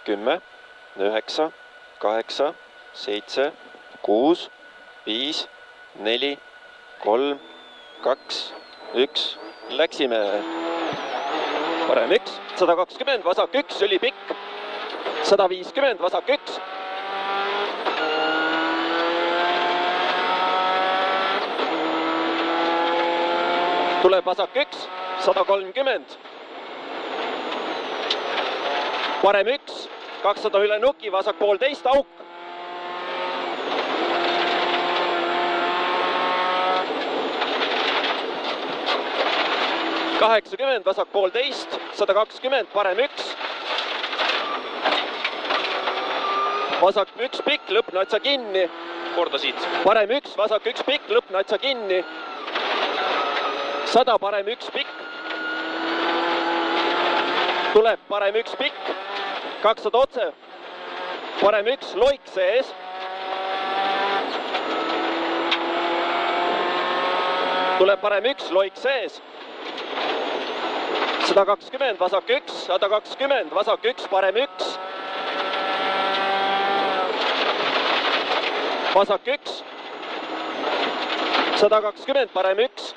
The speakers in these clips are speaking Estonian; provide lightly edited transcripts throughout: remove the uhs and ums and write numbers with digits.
10, 9, 8, 7, 6, 5, 4, 3, 2, 1. Läksime. Parem 1, 120, vasak 1, ülipikk. 150, vasak 1. Tuleb vasak 1, 130. Parem 1, 200 üle nuki, vasak 1,5 auk. $80, vasak 1,5, 120, parem 1. Vasak 1 pikk, lõppnatsa kinni. Korda siit. Parem 1, vasak 1 pikk, lõppnatsa kinni. 100, parem 1 pikk. Tuleb parem 1 pikk. 200 otse. Parem 1, loik sees. Tuleb parem 1, loik sees. 120, vasak 1, 120, vasak 1, parem 1. Vasak 1. 120, parem 1.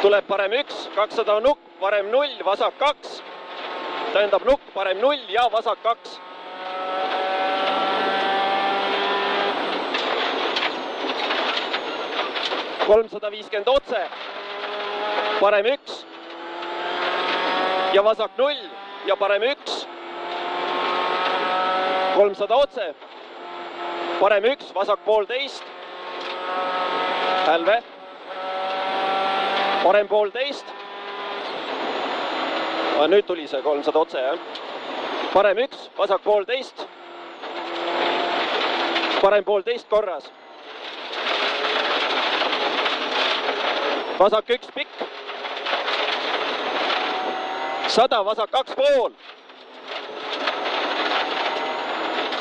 Tuleb parem 1, 200 nukk, parem 0, vasak 2. Tähendab nukk, parem 0 ja vasak 2. $350 otse. Parem 1. Ja vasak 0 ja parem 1. 300 otse. Parem 1, vasak 1,5. Hälve. Parem 1,5. Nüüd tuli see 300 otse, jah. Parem 1, vasak 1,5. Parem 1,5 korras. Vasak 1 pikk. 100, vasak 2,5.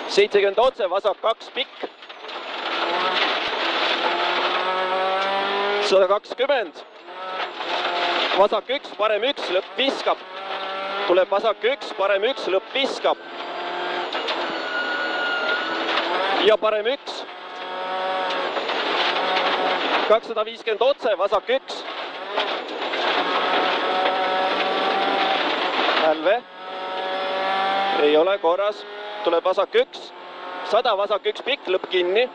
70 otse, vasak 2 pikk. 120. Vasak 1, parem 1, lõpp viskab. Tuleb vasak 1, parem 1, lõpp viskab. Ja parem 1. 250 otse, vasak 1. Hälve. Ei ole korras. Tuleb vasak 1. 100, vasak 1 pikk, lõpp kinni.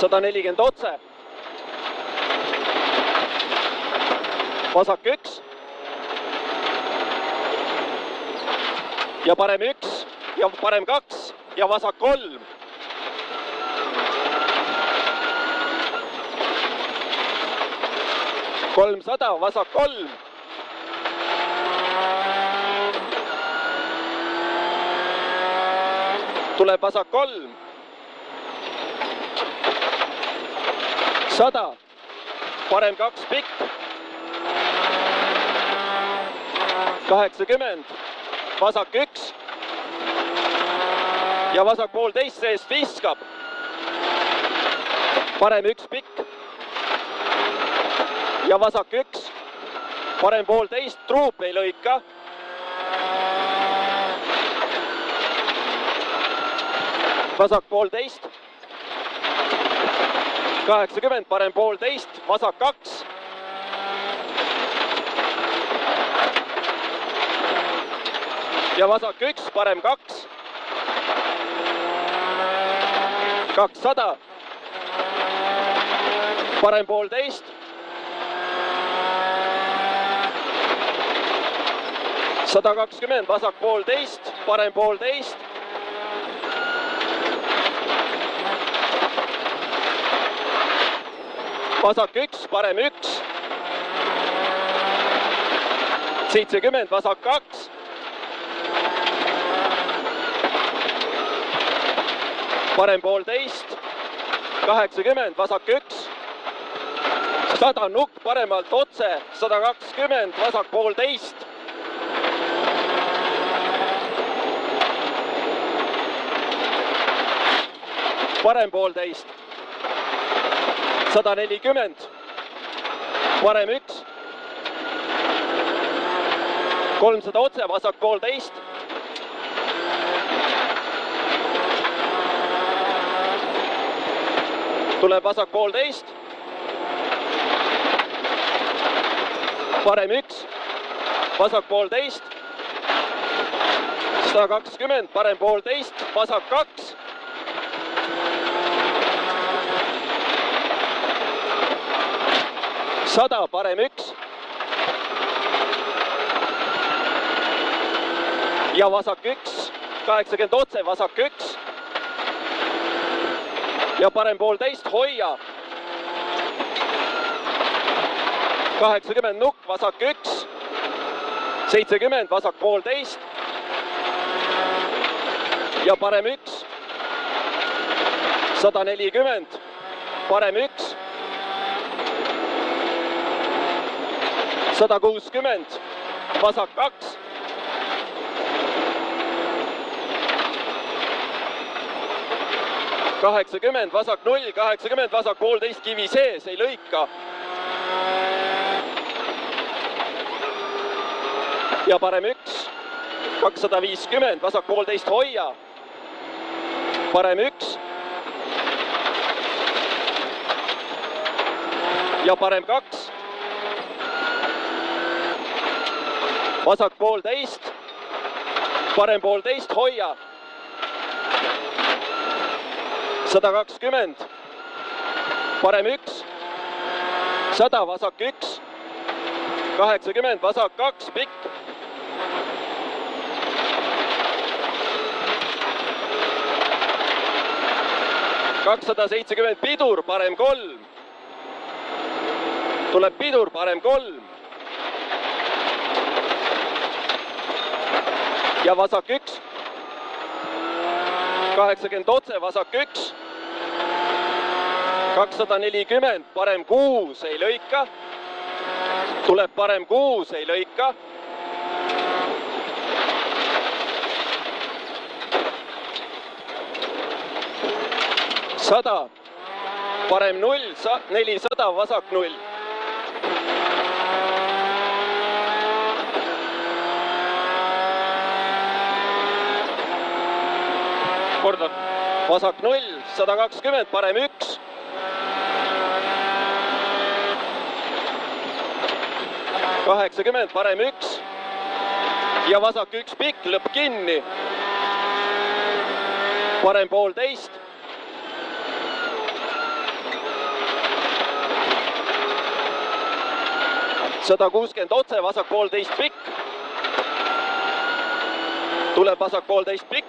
140 otse. Vasak 1. Ja parem 1. Ja parem 2. Ja vasak 3. $300, vasak 3. Tuleb vasak 3. 100. Parem 2 pikk. 80. Vasak 1. Ja vasak 1,5 seest viskab. Parem 1 pikk. Ja vasak 1. Parem 1,5, truup ei lõika. Vasak 1,5. 80, parem 1,5, vasak 2. Ja vasak 1, parem 2. 200. Parem 1,5. 120, vasak 1,5, parem 1,5. Vasak 1, parem 1. 70, vasak 2. Parem 1,5. 80, vasak 1. 100 nukk paremalt otse. 120, vasak 1,5. Parem 1,5. 140. Parem 1. 300 otse, vasak 1,5. Tuleb vasak 1,5. Parem 1, vasak 1,5. 120, parem 1,5, vasak 2. Sada, parem 1. Ja vasak 1, 80 otse, vasak 1. Ja parem 1,5, hoia. 80 nukk, vasak 1. 70, vasak 1,5. Ja parem 1. 140, parem 1. 160, vasak 2. ...80, vasak 0, 80, vasak 1,5 kivi sees, ei lõika. Ja parem 1, 250, vasak 1,5 hoia. Parem 1. Ja parem 2. Vasak 1,5. Parem 1,5 hoia. 120. Parem 1. 100, vasak 1. 80, vasak 2, pikk. 270 pidur, parem 3. Tuleb pidur, parem 3. Ja vasak 1. 80 otse, vasak 1. 240, parem 6, ei lõika. Tuleb parem 6, ei lõika. Sada, parem 0, 400, vasak 0. Korda. Vasak 0, 120, parem 1. ...80, parem 1. Ja vasak 1 pikk, lõpp kinni. Parem 1,5. 160 otse, vasak 1,5 pikk. Tuleb vasak 1,5 pikk.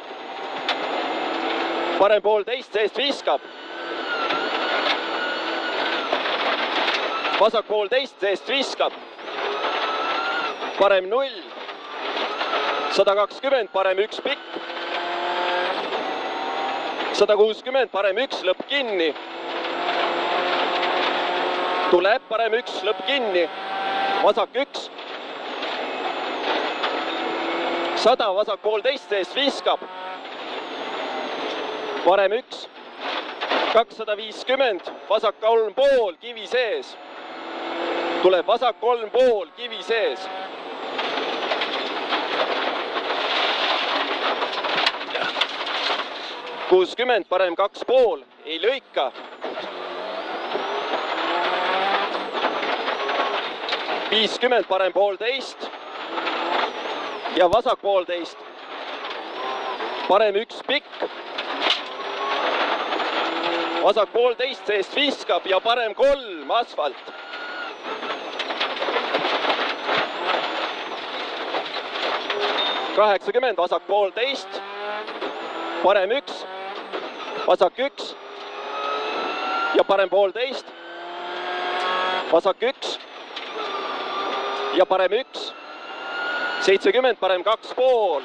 Parem 1,5, seest viskab. Vasak 1,5, seest viskab. Parem 0. 120, parem 1 pikk. 160, parem 1, lõpp kinni. Tuleb parem 1, lõpp kinni. Vasak 1. 100, vasak 1,5, seest viskab. Parem 1. 250, vasak 3,5, kivi sees. Tuleb vasak 3,5, kivi sees. ...60, parem 2,5, ei lõika. 50, parem 1,5. Ja vasak 1,5. Parem 1 pikk. Vasak 1,5, seest viskab ja parem 3, asfalt. ...80, vasak 1,5. Parem 1. Vasak 1. Ja parem 1,5. Vasak 1. Ja parem 1. 70, parem 2,5.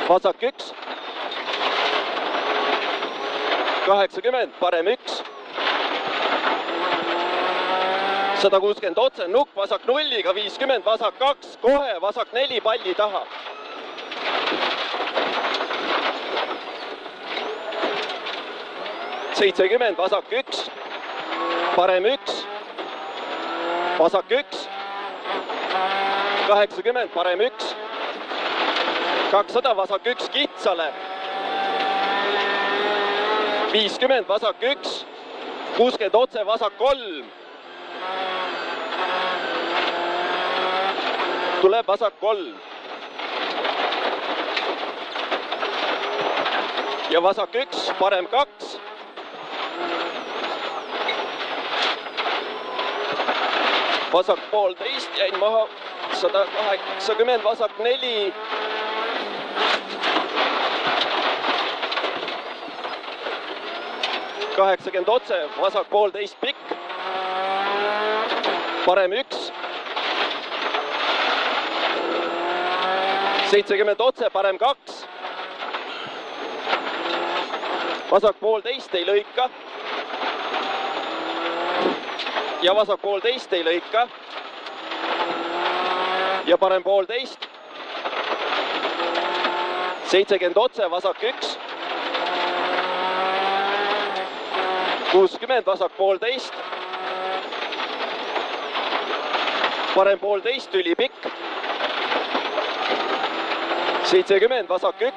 Vasak 1. 80, parem 1. 160 otse, nukk, vasak 0-ga, 50, vasak 2, kohe, vasak 4 palli taha. ...70, vasak 1. Parem 1. vasak 1, 80, parem 1, 200, vasak 1 kitsale, 50, vasak 1, 60 otse, vasak 3, tuleb vasak 3 ja vasak 1, parem 2, vasak 1,5, jäin maha, 180, vasak 4, ...80 otse, vasak 1,5 pikk, parem 1, 70 otse, parem 2, vasak 1,5 ei lõika ja vasak 1,5 ei lõika ja parem 1,5, 70 otse, vasak 1, 60, vasak 1,5, parem 1,5, ülipikk, 70, vasak 1,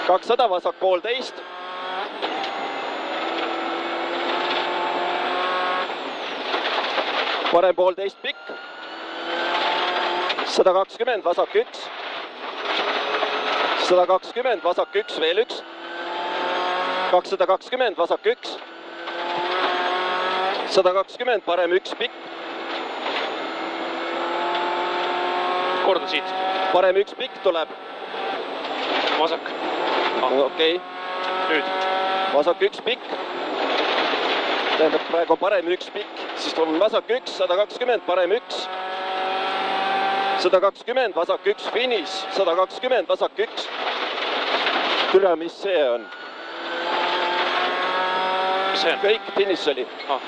200, vasak 1,5, parem 1,5 pikk, 120, vasak 1, 120, vasak 1, veel 1, 220, vasak 1, 120, parem 1 pikk, korda siit, parem 1 pikk tuleb, vasak. okei, Nüüd, vasak 1 pikk, tähendab praegu on parem 1 pikk, siis tuleb vasak 1, 120, parem 1, 120, vasak 1, finiš, 120, vasak 1, türa, mis see on? mis see on? Kõik, finiš oli. Ah.